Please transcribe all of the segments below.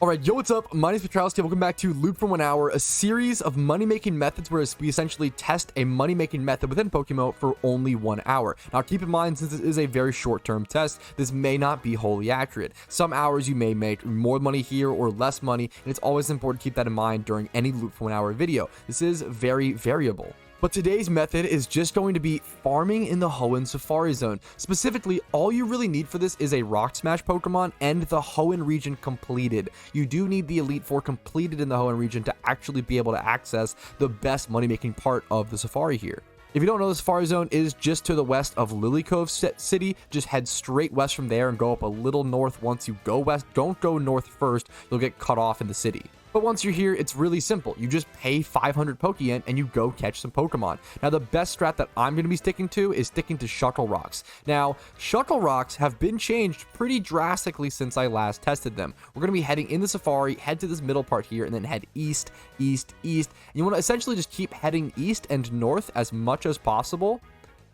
All right, yo, what's up? My name is Patrouski. Welcome back to Loop for 1 Hour, a series of money-making methods where we essentially test a money-making method within PokeMMO for only 1 hour. Now, keep in mind, since this is a very short-term test, this may not be wholly accurate. Some hours you may make more money here or less money, and it's always important to keep that in mind during any Loop for 1 Hour video. This is very variable. But today's method is just going to be farming in the Hoenn Safari Zone. Specifically, all you really need for this is a Rock Smash Pokemon and the Hoenn region completed. You do need the Elite Four completed in the Hoenn region to actually be able to access the best money-making part of the Safari here. If you don't know, the Safari Zone is just to the west of Lily Cove City. Just head straight west from there and go up a little north. Once you go west, don't go north first. You'll get cut off in the city. But once you're here, it's really simple. You just pay 500 Pokeyen and you go catch some Pokemon. Now, the best strat that I'm going to be sticking to is sticking to Shuckle Rocks. Now, Shuckle Rocks have been changed pretty drastically since I last tested them. We're going to be heading in the Safari, head to this middle part here, and then head east, east, east. And you want to essentially just keep heading east and north as much as possible,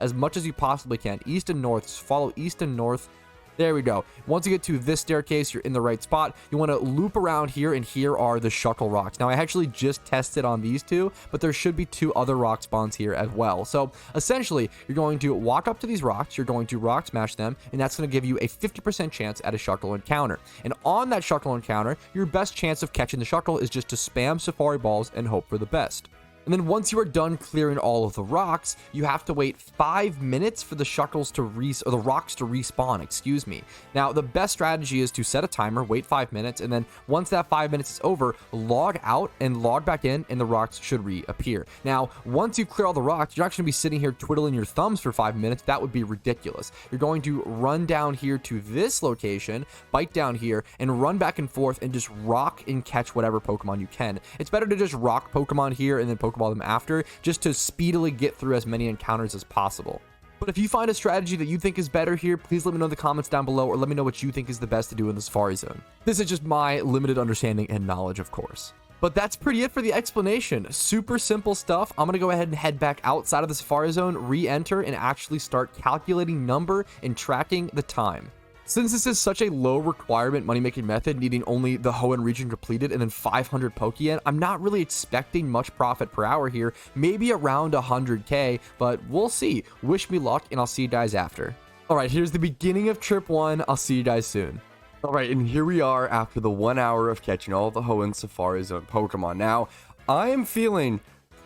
as much as you possibly can. East and north, just follow east and north. There we go. Once you get to this staircase, you're in the right spot. You want to loop around here, and here are the Shuckle Rocks. Now, I actually just tested on these two, but there should be 2 other rock spawns here as well. So, essentially, you're going to walk up to these rocks, you're going to rock smash them, and that's going to give you a 50% chance at a Shuckle encounter. And on that Shuckle encounter, your best chance of catching the Shuckle is just to spam Safari Balls and hope for the best. And then once you are done clearing all of the rocks, you have to wait 5 minutes for the Shuckles to the rocks to respawn, excuse me. Now, the best strategy is to set a timer, wait 5 minutes, and then once that 5 minutes is over, log out and log back in, and the rocks should reappear. Now, once you clear all the rocks, you're not going to be sitting here twiddling your thumbs for 5 minutes. That would be ridiculous. You're going to run down here to this location, bite down here, and run back and forth and just rock and catch whatever Pokemon you can. It's better to just rock Pokemon here and then Pokeball them after, just to speedily get through as many encounters as possible. But if you find a strategy that you think is better here, please let me know in the comments down below, or let me know what you think is the best to do in the Safari Zone. This is just my limited understanding and knowledge, of course. But that's pretty it for the explanation. Super simple stuff. I'm going to go ahead and head back outside of the Safari Zone, re-enter, and actually start calculating number and tracking the time. Since this is such a low requirement money-making method, needing only the Hoenn region completed and then 500 Pokeyen, I'm not really expecting much profit per hour here, maybe around 100k, but we'll see. Wish me luck, and I'll see you guys after. All right, here's the beginning of trip 1. I'll see you guys soon. All right, and here we are after the 1 hour of catching all the Hoenn Safari Zone Pokemon. Now, I am feeling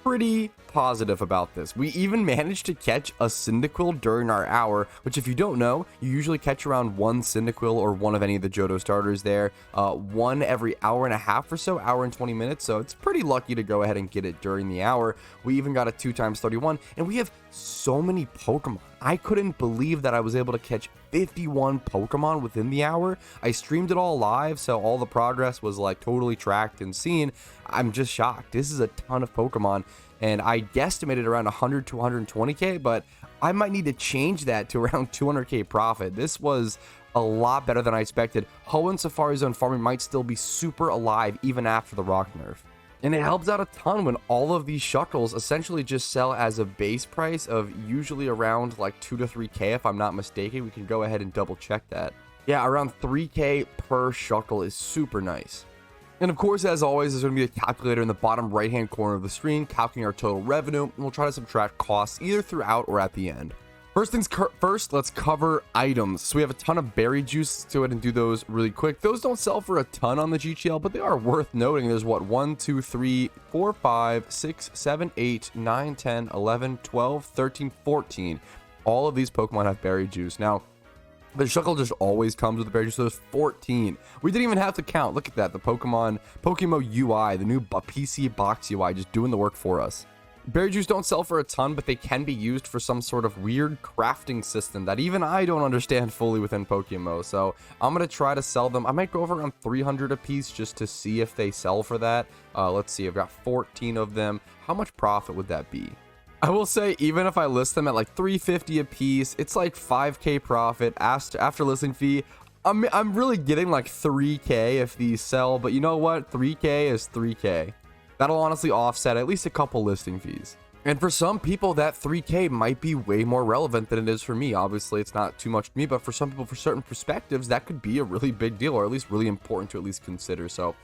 pretty positive about this. We even managed to catch a Cyndaquil during our hour, which, if you don't know, you usually catch around 1 Cyndaquil or one of any of the Johto starters there, 1 every hour and a half or so, hour and 20 minutes. So it's pretty lucky to go ahead and get it during the hour. We even got a 2x31, and we have so many Pokemon. I couldn't believe that I was able to catch 51 Pokemon within the hour. I streamed it all live, so all the progress was like totally tracked and seen. I'm just shocked. This is a ton of Pokemon, and I guesstimated around 100 to 120k, but I might need to change that to around 200k profit. This was a lot better than I expected. Hoenn Safari Zone farming might still be super alive even after the rock nerf. And it helps out a ton when all of these Shuckles essentially just sell as a base price of usually around like 2 to 3k, if I'm not mistaken. We can go ahead and double check that. Yeah, around 3k per Shuckle is super nice. And of course, as always, there's going to be a calculator in the bottom right hand corner of the screen calculating our total revenue, and we'll try to subtract costs either throughout or at the end. First things first, let's cover items. So we have a ton of berry juice. Let's go ahead and do those really quick. Those don't sell for a ton on the GTL, but they are worth noting. There's what, 1, 2, 3, 4, 5, 6, 7, 8, 9, 10, 11, 12, 13, 14. All of these Pokemon have berry juice. Now, the Shuckle just always comes with the berry juice, so there's 14. We didn't even have to count. Look at that, the PokeMMO UI, the new PC box UI, just doing the work for us. Berry juice don't sell for a ton, but they can be used for some sort of weird crafting system that even I don't understand fully within PokeMMO. So I'm going to try to sell them. I might go over around 300 a piece just to see if they sell for that. Let's see, I've got 14 of them. How much profit would that be? I will say, even if I list them at like 350 a piece, it's like 5k profit after listing fee. I'm really getting like 3k if these sell, but you know what? 3k is 3k. That'll honestly offset at least a couple listing fees. And for some people, that 3K might be way more relevant than it is for me. Obviously, it's not too much to me, but for some people, for certain perspectives, that could be a really big deal, or at least really important to at least consider. So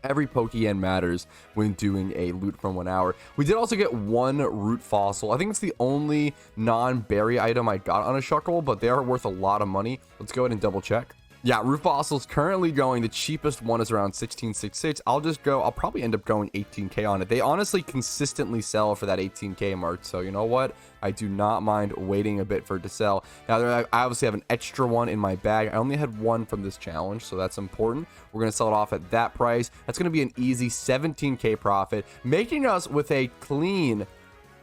every Pokeyen matters when doing a loot from 1 hour. We did also get one root fossil. I think it's the only non-berry item I got on a Shuckle, but they are worth a lot of money. Let's go ahead and double check. Yeah, root fossils currently going. The cheapest one is around 16.66. I'll probably end up going 18K on it. They honestly consistently sell for that 18K mark. So you know what? I do not mind waiting a bit for it to sell. Now, I obviously have an extra one in my bag. I only had one from this challenge, so that's important. We're going to sell it off at that price. That's going to be an easy 17K profit, leaving us with clean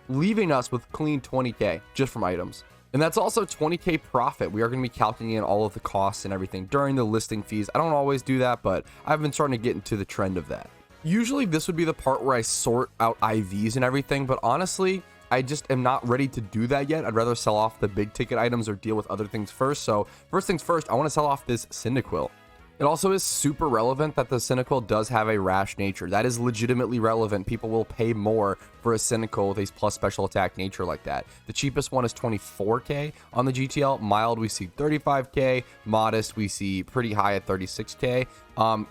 20K just from items. And that's also 20K profit. We are going to be calculating in all of the costs and everything during the listing fees. I don't always do that, but I've been starting to get into the trend of that. Usually this would be the part where I sort out IVs and everything, but honestly, I just am not ready to do that yet. I'd rather sell off the big ticket items or deal with other things first. So first things first, I want to sell off this Cyndaquil. It also is super relevant that the Cyndaquil does have a rash nature. That is legitimately relevant. People will pay more for a Cyndaquil with a plus special attack nature like that. The cheapest one is 24K on the GTL. Mild, we see 35K. Modest, we see pretty high at 36K.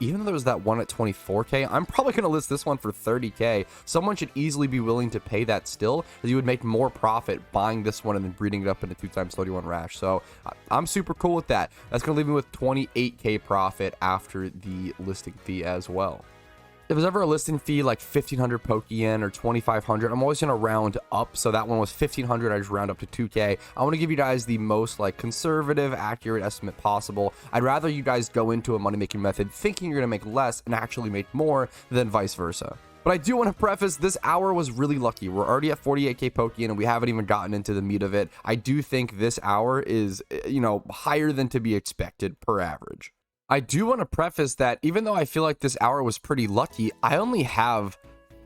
Even though there was that one at 24K, I'm probably going to list this one for 30K. Someone should easily be willing to pay that still, as you would make more profit buying this one and then breeding it up into 2x31 rash. So I'm super cool with that. That's going to leave me with 28K profit after the listing fee as well. If there's ever a listing fee like 1,500 Pokeyen or 2,500, I'm always going to round up. So that one was 1,500. I just round up to 2K. I want to give you guys the most conservative, accurate estimate possible. I'd rather you guys go into a money making method thinking you're going to make less and actually make more than vice versa. But I do want to preface, this hour was really lucky. We're already at 48K Pokeyen and we haven't even gotten into the meat of it. I do think this hour is, higher than to be expected per average. I do want to preface that even though I feel like this hour was pretty lucky, I only have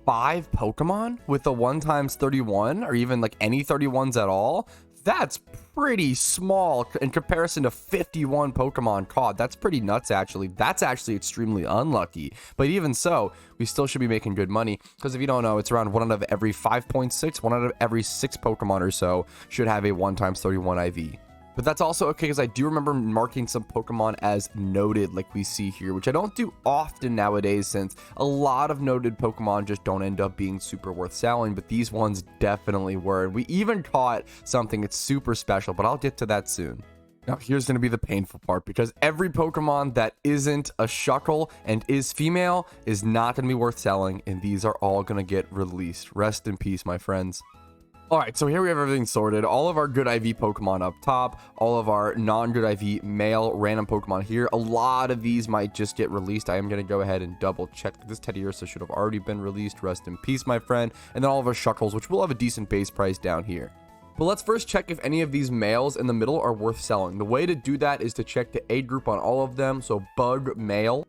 5 Pokemon with the 1x31 or even any 31s at all. That's pretty small in comparison to 51 Pokemon caught. That's pretty nuts, actually. That's actually extremely unlucky. But even so, we still should be making good money because if you don't know, it's around 1 out of every 5.6, 1 out of every 6 Pokemon or so should have a 1x31 IV. But that's also okay because I do remember marking some Pokemon as noted like we see here, which I don't do often nowadays since a lot of noted Pokemon just don't end up being super worth selling, but these ones definitely were. We even caught something that's super special, but I'll get to that soon. Now, here's going to be the painful part because every Pokemon that isn't a Shuckle and is female is not going to be worth selling, and these are all going to get released. Rest in peace, my friends. All right, so here we have everything sorted. All of our good IV Pokemon up top, all of our non-good IV male random Pokemon here. A lot of these might just get released. I am going to go ahead and double check. This Teddiursa should have already been released. Rest in peace, my friend. And then all of our Shuckles, which will have a decent base price down here. But let's first check if any of these males in the middle are worth selling. The way to do that is to check the age group on all of them. So bug male,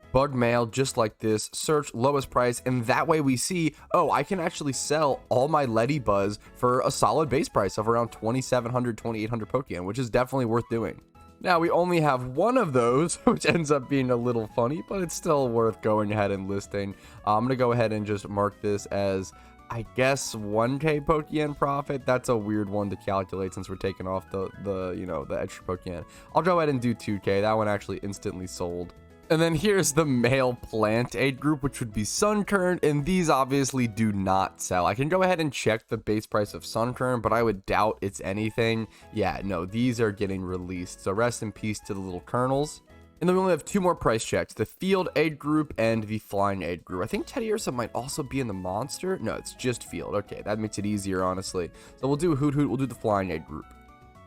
just like this, search lowest price. And that way we see, oh, I can actually sell all my Ledybuzz for a solid base price of around 2,700, 2,800 Pokeyen, which is definitely worth doing. Now we only have one of those, which ends up being a little funny, but it's still worth going ahead and listing. I'm going to go ahead and just mark this as, I guess, 1K Pokeyen profit. That's a weird one to calculate since we're taking off the extra Pokeyen. I'll go ahead and do 2K. That one actually instantly sold. And then here's the male plant aid group, which would be Sunkern, and these obviously do not sell. I can go ahead and check the base price of Sunkern, but I would doubt it's anything. Yeah, no, these are getting released. So rest in peace to the little kernels. And then we only have 2 more price checks, the field aid group and the flying aid group. I think Teddiursa might also be in the monster. No, it's just field. Okay, that makes it easier, honestly. So we'll do Hoot Hoot, we'll do the flying aid group.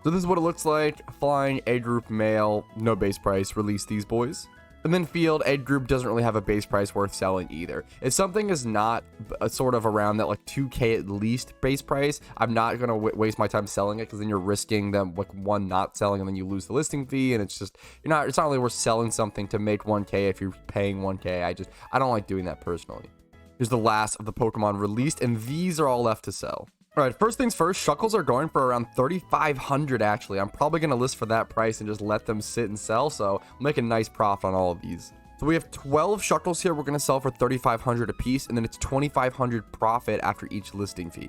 So this is what it looks like. Flying aid group male, no base price, release these boys. And then field aid group doesn't really have a base price worth selling either. If something is not sort of around that 2K at least base price, I'm not going to waste my time selling it because then you're risking them one not selling and then you lose the listing fee, and it's just it's not really worth selling something to make 1K if you're paying 1K. I don't like doing that personally. Here's the last of the Pokemon released, and these are all left to sell. All right, first things first, Shuckles are going for around 3,500 actually. I'm probably going to list for that price and just let them sit and sell, so I'll make a nice profit on all of these. So we have 12 Shuckles here we're going to sell for 3,500 a piece, and then it's 2,500 profit after each listing fee.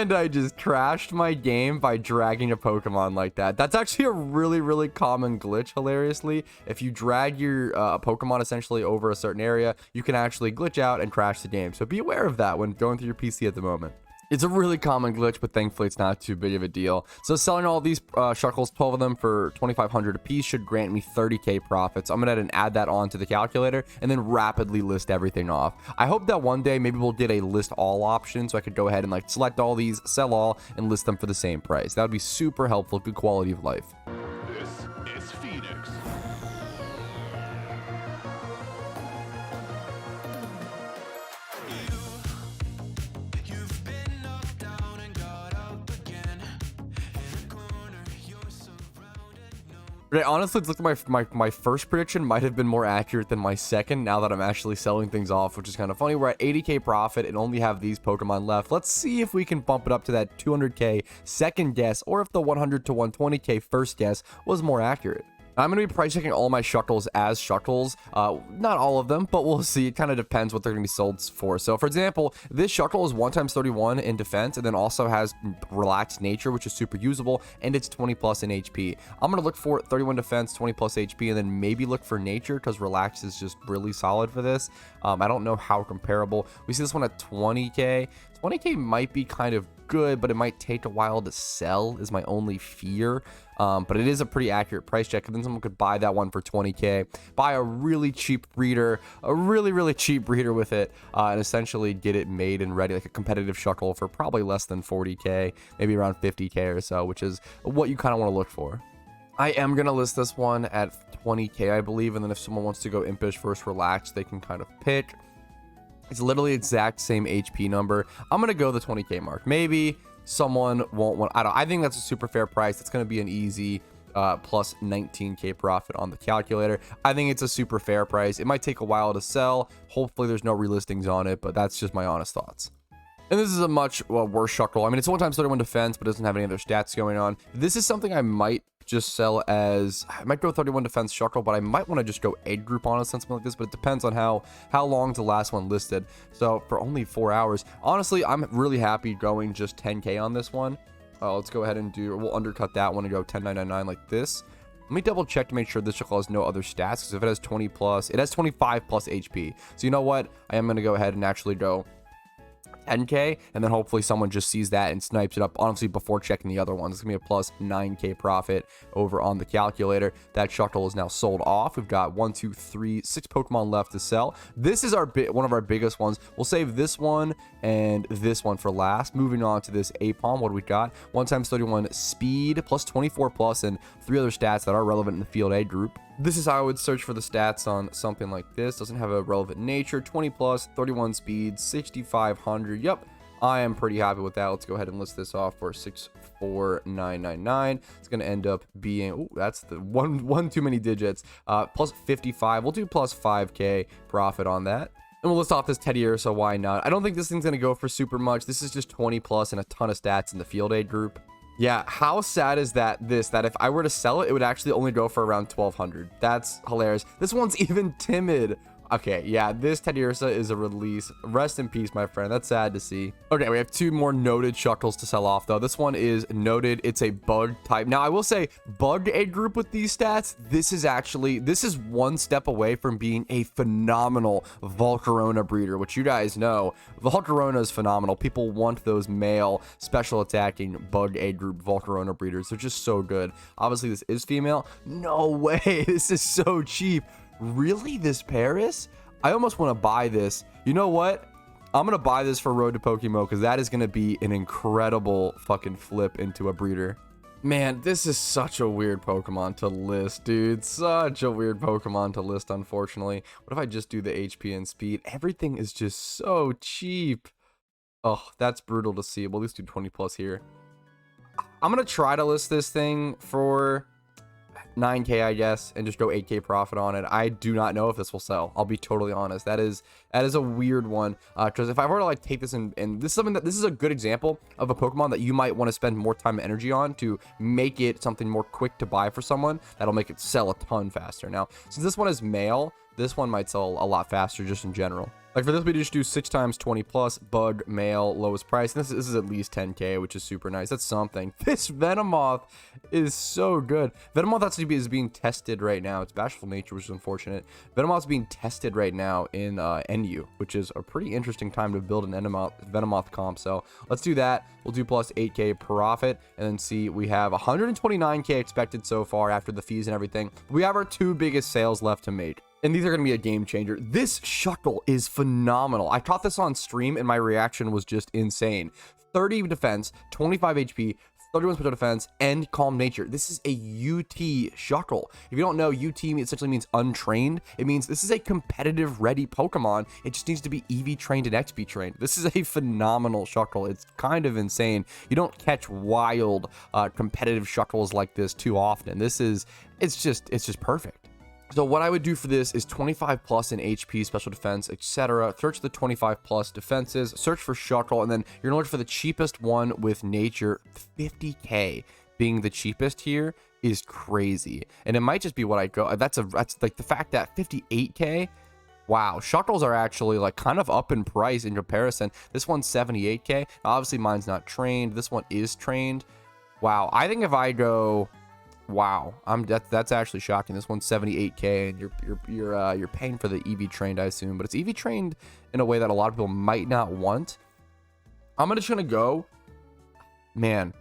And I just crashed my game by dragging a Pokemon like that. That's actually a really common glitch, hilariously. If you drag your Pokemon essentially over a certain area, you can actually glitch out and crash the game. So be aware of that when going through your PC at the moment. It's a really common glitch, but thankfully it's not too big of a deal. So selling all these shuckles, 12 of them for 2,500 a piece, should grant me 30k profits. I'm gonna go ahead and add that on to the calculator and then rapidly list everything off. I hope that one day maybe we'll get a list all option, so I could go ahead and like select all these, sell all, and list them for the same price. That would be super helpful, good quality of life. This is Phoenix. But honestly, it looks like my first prediction might have been more accurate than my second, now that I'm actually selling things off, which is kind of funny. We're at 80k profit and only have these Pokemon left. Let's see if we can bump it up to that 200k second guess, or if the 100 to 120k first guess was more accurate. I'm going to be price checking all my shuckles as shuckles. Not all of them, but we'll see. It kind of depends what they're going to be sold for. So, for example, this shuckle is 1x31 in defense, and then also has relaxed nature, which is super usable, and it's 20 plus in HP. I'm going to look for 31 defense, 20 plus HP, and then maybe look for nature, because relax is just really solid for this. I don't know how comparable. We see this one at 20k. 20k might be kind of good, but it might take a while to sell, is my only fear. But it is a pretty accurate price check, and then someone could buy that one for 20k, buy a really cheap breeder, a really cheap breeder with it, and essentially get it made and ready, like a competitive shuckle, for probably less than 40k, maybe around 50k or so, which is what you kind of want to look for. I am going to list this one at 20k, I believe, and then if someone wants to go impish versus relax, they can kind of pick. It's literally exact same HP number. I'm going to go the 20k mark. Maybe someone won't want, I think that's a super fair price. It's going to be an easy plus 19k profit on the calculator. I think it's a super fair price. It might take a while to sell. Hopefully there's no relistings on it, but that's just my honest thoughts. And this is a much worse shuckle. I mean, it's 1x31 defense, but doesn't have any other stats going on. This is something I might just sell as, I might go 31 defense shuckle, but I might want to just go egg group on something like this, but it depends on how long's the last one listed. So for only 4 hours, honestly, I'm really happy going just 10k on this one. Let's go ahead and we'll undercut that one and go 10,999 like this. Let me double check to make sure this shuckle has no other stats, because if it has 20 plus, it has 25 plus HP. So you know what? I am going to go ahead and actually go 10k, and then hopefully someone just sees that and snipes it up, honestly, before checking the other ones. It's gonna be a plus 9k profit over on the calculator. That shuckle is now sold off. We've got 1 2 3 6 Pokemon left to sell. This is one of our biggest ones. We'll save this one and this one for last. Moving on to this Apom, what do we got? 1x31 speed plus 24 plus and 3 other stats that are relevant in the field A group. This is how I would search for the stats on something like this. Doesn't have a relevant nature. 20 plus, 31 speed, 6,500. Yep, I am pretty happy with that. Let's go ahead and list this off for 64999. It's going to end up being, oh, that's the one too many digits. Plus 55. We'll do plus 5k profit on that. And we'll list off this Teddiursa, so why not? I don't think this thing's going to go for super much. This is just 20 plus and a ton of stats in the field aid group. Yeah, how sad is that if I were to sell it, it would actually only go for around 1,200. That's hilarious. This one's even timid. Okay, yeah, this Teddiursa is a release. Rest in peace, my friend. That's sad to see. Okay, we have 2 more noted shuckles to sell off, though. This one is noted. It's a bug type. Now, I will say, bug a group with these stats, this is one step away from being a phenomenal Volcarona breeder, which you guys know. Volcarona is phenomenal. People want those male special attacking bug a group Volcarona breeders. They're just so good. Obviously, this is female. No way. This is so cheap. Really, this Paris? I almost want to buy this. You know what? I'm going to buy this for Road to PokeMMO, because that is going to be an incredible fucking flip into a breeder. Man, this is such a weird Pokemon to list, dude. Such a weird Pokemon to list, unfortunately. What if I just do the HP and speed? Everything is just so cheap. Oh, that's brutal to see. We'll at least do 20 plus here. I'm going to try to list this thing for 9k, I guess, and just go 8k profit on it. I do not know if this will sell. I'll be totally honest. That is a weird one, because if I were to like take this and this is something that, this is a good example of a Pokemon that you might want to spend more time and energy on to make it something more quick to buy for someone that'll make it sell a ton faster. Now, since this one is male, this one might sell a lot faster just in general. Like for this, we just do 6 times 20 plus, bug, mail, lowest price. And this is at least 10k, which is super nice. That's something. This Venomoth is so good. Venomoth actually is being tested right now. It's Bashful Nature, which is unfortunate. Venomoth's being tested right now in NU, which is a pretty interesting time to build an Venomoth comp. So let's do that. We'll do plus 8k profit, and then see we have 129k expected so far after the fees and everything. We have our 2 biggest sales left to make. And these are going to be a game changer. This Shuckle is phenomenal. I caught this on stream and my reaction was just insane. 30 defense, 25 HP, 31 special defense, and calm nature. This is a UT Shuckle. If you don't know, UT essentially means untrained. It means this is a competitive ready Pokemon. It just needs to be EV trained and XP trained. This is a phenomenal Shuckle. It's kind of insane. You don't catch wild competitive Shuckles like this too often. It's just perfect. So what I would do for this is 25 plus in HP, special defense, etc. Search the 25 plus defenses, search for Shuckle, and then you're gonna look for the cheapest one with nature. 50k being the cheapest here is crazy, and it might just be what I go. That's like the fact that 58k. Wow, Shuckles are actually like kind of up in price in comparison. This one's 78k. Obviously, mine's not trained. This one is trained. Wow, I think if I go. Wow, that's actually shocking. This one's 78k, and you're paying for the EV trained, I assume, but it's EV trained in a way that a lot of people might not want. I'm just gonna go, man.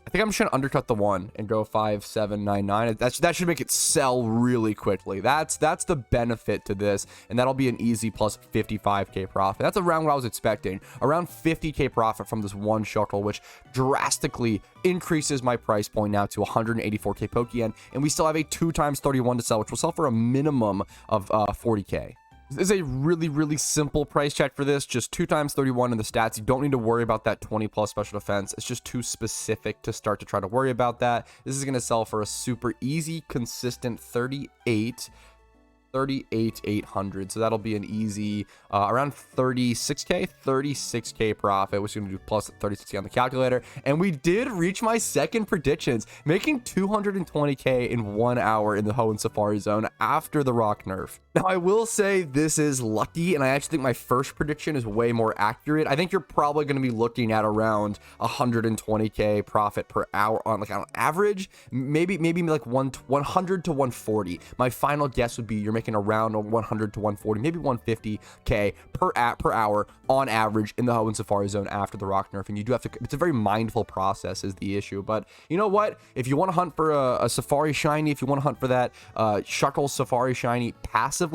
I think I'm just gonna undercut the one and go 5799. That should make it sell really quickly. That's the benefit to this, and that'll be an easy plus 55k profit. That's around what I was expecting. Around 50k profit from this one Shuckle, which drastically increases my price point now to 184k Pokeyen, and we still have a 2 times 31 to sell, which will sell for a minimum of 40k. This is a really simple price check for this. Just 2 times 31 in the stats. You don't need to worry about that 20 plus special defense. It's just too specific to start to try to worry about that. This is going to sell for a super easy, consistent 38,800. So that'll be an easy around 36k profit, which is going to do plus 36k on the calculator. And we did reach my second predictions, making 220k in 1 hour in the Hoenn Safari Zone after the rock nerf. Now, I will say this is lucky, and I actually think my first prediction is way more accurate. I think you're probably going to be looking at around 120k profit per hour on average, maybe like 100 to 140. My final guess would be you're making around 100 to 140, maybe 150k per hour on average in the Hoenn Safari Zone after the rock nerf. And you do have to, it's a very mindful process is the issue. But you know what? If you want to hunt for a Safari Shiny, if you want to hunt for that Shuckle Safari Shiny passively,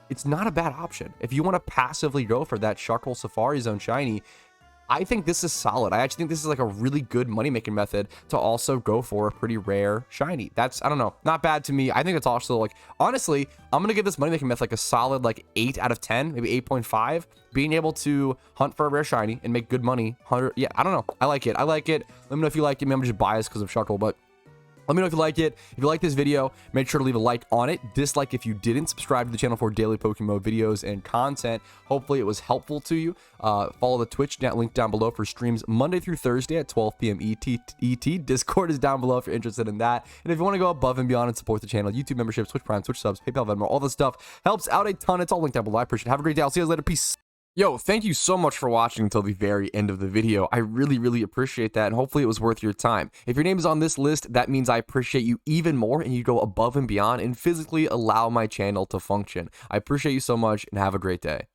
it's not a bad option. If you want to passively go for that Shuckle Safari Zone Shiny, I think this is solid. I actually think this is like a really good money-making method to also go for a pretty rare shiny. That's, I don't know, not bad to me. I think it's also like, honestly, I'm going to give this money-making method like a solid like 8 out of 10, maybe 8.5. Being able to hunt for a rare shiny and make good money. 100, yeah, I don't know. I like it. I like it. Let me know if you like it. Maybe I'm just biased because of Shuckle, but let me know if you like it. If you like this video, make sure to leave a like on it. Dislike if you didn't. Subscribe to the channel for daily PokeMMO videos and content. Hopefully it was helpful to you. Follow the Twitch link down below for streams Monday through Thursday at 12 p.m. ET. Discord is down below if you're interested in that. And if you want to go above and beyond and support the channel, YouTube memberships, Twitch Prime, Twitch subs, PayPal, Venmo, all this stuff helps out a ton. It's all linked down below. I appreciate it. Have a great day. I'll see you guys later. Peace. Yo, thank you so much for watching until the very end of the video. I really appreciate that, and hopefully it was worth your time. If your name is on this list, that means I appreciate you even more, and you go above and beyond and physically allow my channel to function. I appreciate you so much, and have a great day.